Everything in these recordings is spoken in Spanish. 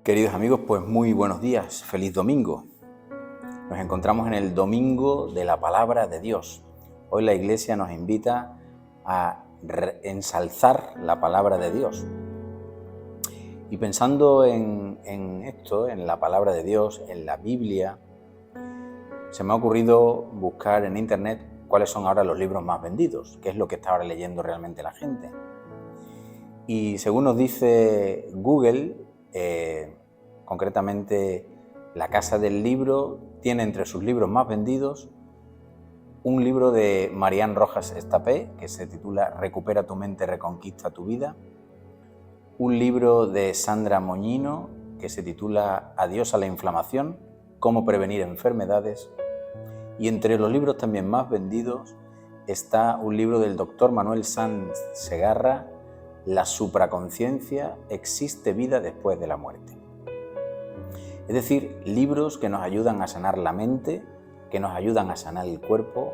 Queridos amigos, pues muy buenos días, feliz domingo. Nos encontramos en el domingo de la palabra de Dios. Hoy la Iglesia nos invita a ensalzar la palabra de Dios. Y pensando en esto, en la palabra de Dios, en la Biblia, se me ha ocurrido buscar en internet cuáles son ahora los libros más vendidos, qué es lo que está ahora leyendo realmente la gente. Y según nos dice Google, concretamente la Casa del Libro tiene entre sus libros más vendidos un libro de Marián Rojas Estapé que se titula Recupera tu mente, reconquista tu vida, un libro de Sandra Moñino que se titula Adiós a la inflamación, cómo prevenir enfermedades, y entre los libros también más vendidos está un libro del doctor Manuel Sanz Segarra, La supraconciencia, existe vida después de la muerte. Es decir, libros que nos ayudan a sanar la mente, que nos ayudan a sanar el cuerpo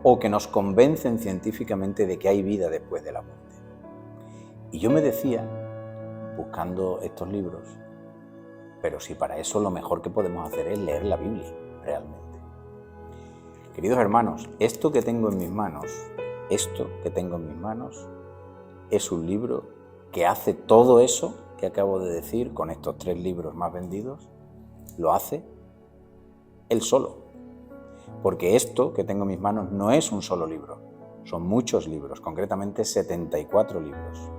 o que nos convencen científicamente de que hay vida después de la muerte. Y yo me decía, buscando estos libros, pero si para eso lo mejor que podemos hacer es leer la Biblia, realmente. Queridos hermanos, esto que tengo en mis manos es un libro que hace todo eso que acabo de decir con estos 3 libros más vendidos, lo hace él solo. Porque esto que tengo en mis manos no es un solo libro, son muchos libros, concretamente 74 libros,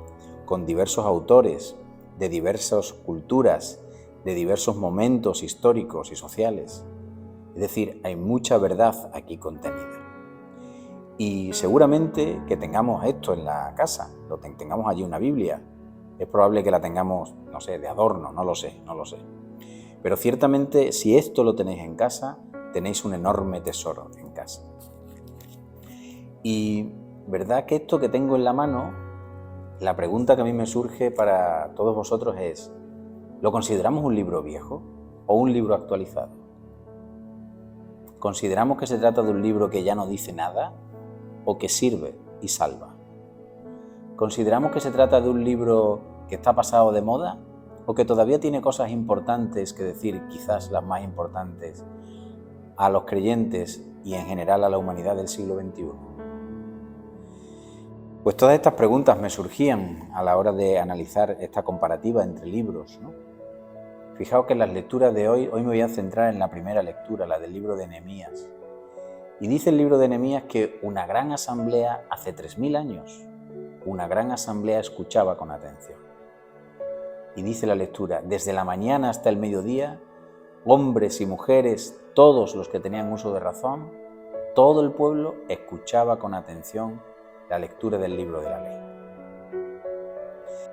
con diversos autores, de diversas culturas, de diversos momentos históricos y sociales. Es decir, hay mucha verdad aquí contenida. Y seguramente que tengamos esto en la casa, tengamos allí una Biblia. Es probable que la tengamos, no sé, de adorno, no lo sé. Pero ciertamente, si esto lo tenéis en casa, tenéis un enorme tesoro en casa. Y verdad que esto que tengo en la mano, la pregunta que a mí me surge para todos vosotros es, ¿lo consideramos un libro viejo o un libro actualizado? ¿Consideramos que se trata de un libro que ya no dice nada o que sirve y salva? ¿Consideramos que se trata de un libro que está pasado de moda o que todavía tiene cosas importantes que decir, quizás las más importantes, a los creyentes y en general a la humanidad del siglo XXI? Pues todas estas preguntas me surgían a la hora de analizar esta comparativa entre libros, ¿no? Fijaos que en las lecturas de hoy me voy a centrar en la primera lectura, la del libro de Nehemías. Y dice el libro de Nehemías que una gran asamblea hace 3000 años, una gran asamblea escuchaba con atención. Y dice la lectura, desde la mañana hasta el mediodía, hombres y mujeres, todos los que tenían uso de razón, todo el pueblo escuchaba con atención la lectura del libro de la ley.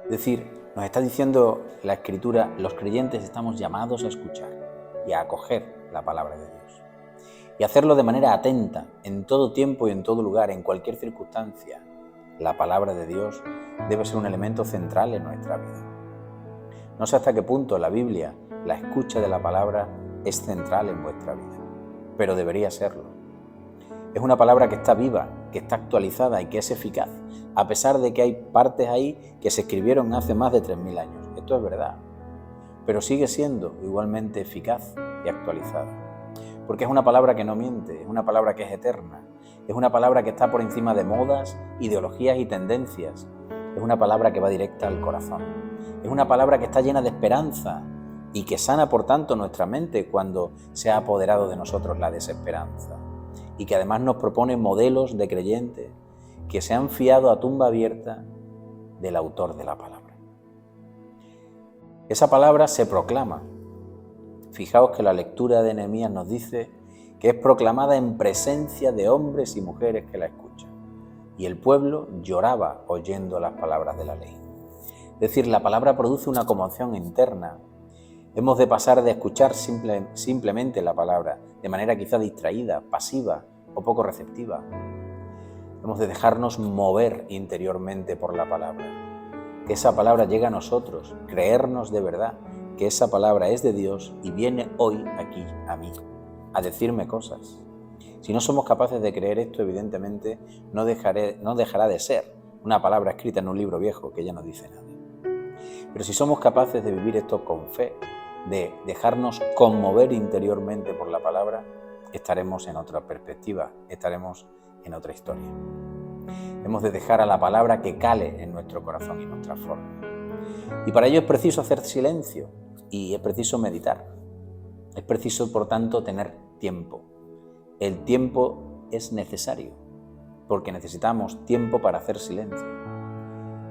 Es decir, nos está diciendo la Escritura, los creyentes estamos llamados a escuchar y a acoger la palabra de Dios. Y hacerlo de manera atenta, en todo tiempo y en todo lugar, en cualquier circunstancia. La palabra de Dios debe ser un elemento central en nuestra vida. No sé hasta qué punto la Biblia, la escucha de la palabra, es central en vuestra vida, pero debería serlo. Es una palabra que está viva, que está actualizada y que es eficaz, a pesar de que hay partes ahí que se escribieron hace más de 3000 años. Esto es verdad, pero sigue siendo igualmente eficaz y actualizada. Porque es una palabra que no miente, es una palabra que es eterna, es una palabra que está por encima de modas, ideologías y tendencias, es una palabra que va directa al corazón, es una palabra que está llena de esperanza y que sana por tanto nuestra mente cuando se ha apoderado de nosotros la desesperanza y que además nos propone modelos de creyentes que se han fiado a tumba abierta del autor de la palabra. Esa palabra se proclama. Fijaos que la lectura de Nehemías nos dice que es proclamada en presencia de hombres y mujeres que la escuchan. Y el pueblo lloraba oyendo las palabras de la ley. Es decir, la palabra produce una conmoción interna. Hemos de pasar de escuchar simplemente la palabra de manera quizá distraída, pasiva o poco receptiva. Hemos de dejarnos mover interiormente por la palabra. Que esa palabra llegue a nosotros, creernos de verdad que esa palabra es de Dios y viene hoy aquí a mí, a decirme cosas. Si no somos capaces de creer esto, evidentemente no dejará de ser una palabra escrita en un libro viejo que ya no dice nada. Pero si somos capaces de vivir esto con fe, de dejarnos conmover interiormente por la palabra, estaremos en otra perspectiva, estaremos en otra historia. Hemos de dejar a la palabra que cale en nuestro corazón y nos transforme. Y para ello es preciso hacer silencio y es preciso meditar. Es preciso, por tanto, tener tiempo. El tiempo es necesario, porque necesitamos tiempo para hacer silencio.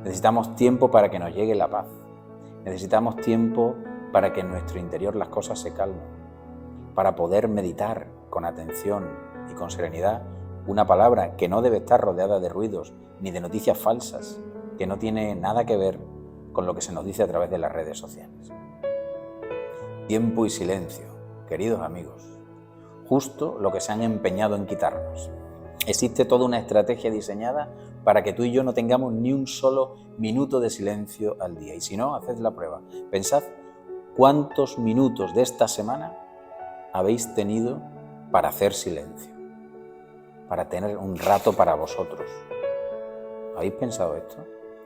Necesitamos tiempo para que nos llegue la paz. Necesitamos tiempo para que en nuestro interior las cosas se calmen, para poder meditar con atención y con serenidad una palabra que no debe estar rodeada de ruidos ni de noticias falsas, que no tiene nada que ver con lo que se nos dice a través de las redes sociales. Tiempo y silencio, queridos amigos, justo lo que se han empeñado en quitarnos. Existe toda una estrategia diseñada para que tú y yo no tengamos ni un solo minuto de silencio al día. Y si no, haced la prueba. Pensad cuántos minutos de esta semana habéis tenido para hacer silencio, para tener un rato para vosotros. ¿Habéis pensado esto?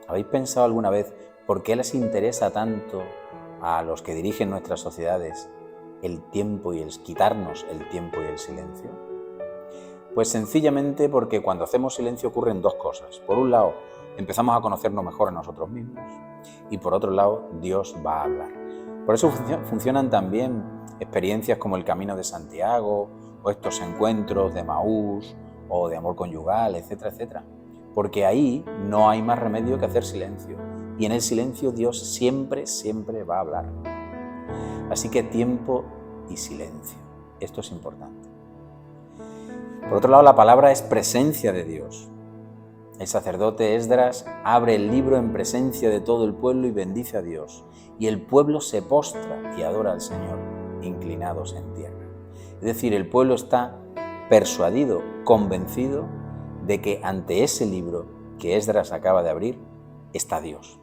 ¿Habéis pensado alguna vez por qué les interesa tanto a los que dirigen nuestras sociedades el tiempo y quitarnos el tiempo y el silencio? Pues sencillamente porque cuando hacemos silencio ocurren dos cosas. Por un lado, empezamos a conocernos mejor a nosotros mismos y por otro lado, Dios va a hablar. Por eso funcionan también experiencias como el Camino de Santiago o estos encuentros de Emaús o de amor conyugal, etcétera, etcétera. Porque ahí no hay más remedio que hacer silencio y en el silencio Dios siempre, siempre va a hablar. Así que tiempo y silencio. Esto es importante. Por otro lado, la palabra es presencia de Dios. El sacerdote Esdras abre el libro en presencia de todo el pueblo y bendice a Dios. Y el pueblo se postra y adora al Señor, inclinados en tierra. Es decir, el pueblo está persuadido, convencido de que ante ese libro que Esdras acaba de abrir está Dios.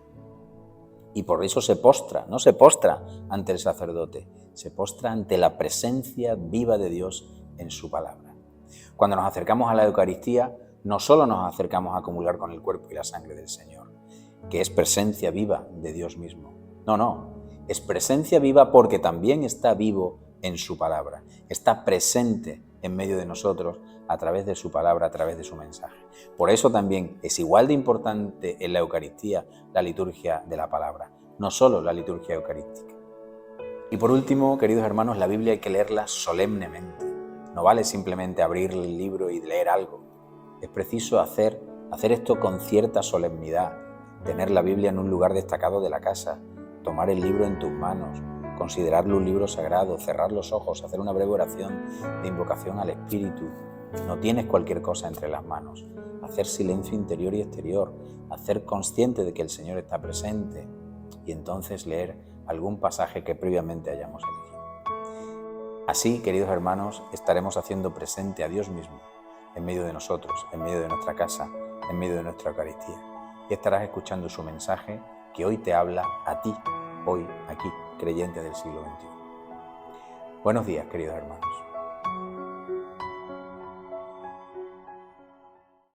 Y por eso se postra, no se postra ante el sacerdote, se postra ante la presencia viva de Dios en su palabra. Cuando nos acercamos a la Eucaristía, no solo nos acercamos a comulgar con el cuerpo y la sangre del Señor, que es presencia viva de Dios mismo. No, es presencia viva porque también está vivo en su palabra, está presente en medio de nosotros a través de su palabra, a través de su mensaje. Por eso también es igual de importante en la Eucaristía la liturgia de la palabra, no solo la liturgia eucarística. Y por último, queridos hermanos, la Biblia hay que leerla solemnemente. No vale simplemente abrir el libro y leer algo. Es preciso hacer esto con cierta solemnidad, tener la Biblia en un lugar destacado de la casa, tomar el libro en tus manos, considerarlo un libro sagrado, cerrar los ojos, hacer una breve oración de invocación al Espíritu. No tienes cualquier cosa entre las manos. Hacer silencio interior y exterior, hacer consciente de que el Señor está presente y entonces leer algún pasaje que previamente hayamos elegido. Así, queridos hermanos, estaremos haciendo presente a Dios mismo en medio de nosotros, en medio de nuestra casa, en medio de nuestra Eucaristía. Y estarás escuchando su mensaje que hoy te habla a ti, hoy, aquí, creyente del siglo XXI. Buenos días, queridos hermanos.